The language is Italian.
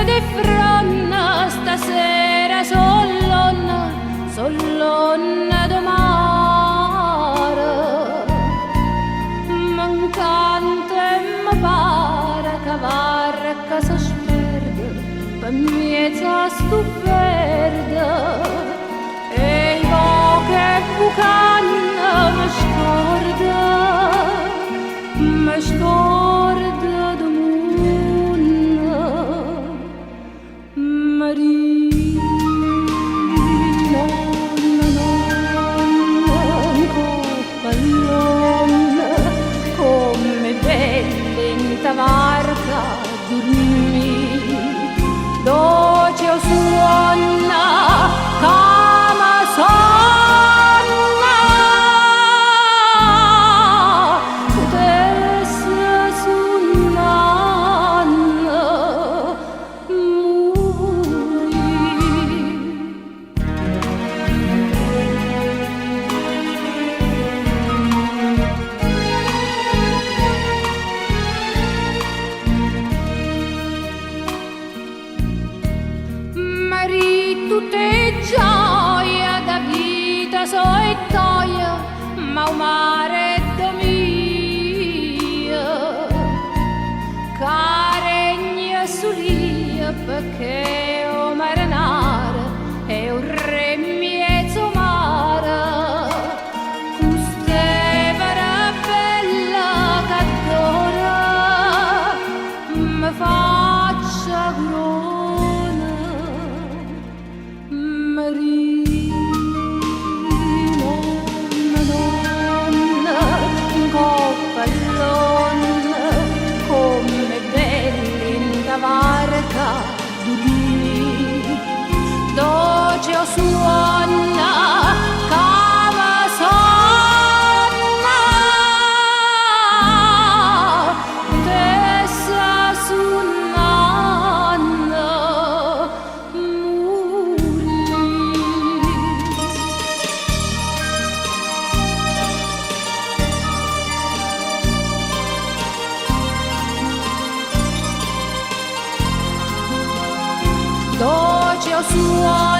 di fronna stasera sollonna do mare. M'encanta e mi pare che varca si sperde per mezzo a stu verde. E i che bucanno mi scorda do mondo. Marino, pallone, come belle in tavarca dormì, dolce o suona, come sonna, potesse suonare, tutte gioia da vita soittoia, ma o mare domia, caregna sulia perché o marinare è un re mezzo mare, custevera bella che adora, mi faccia grona. Marino, Madonna, pallone, come belli in tavarca dormì, dolce o suona, come sonna, potesse suonare, dolce o suona.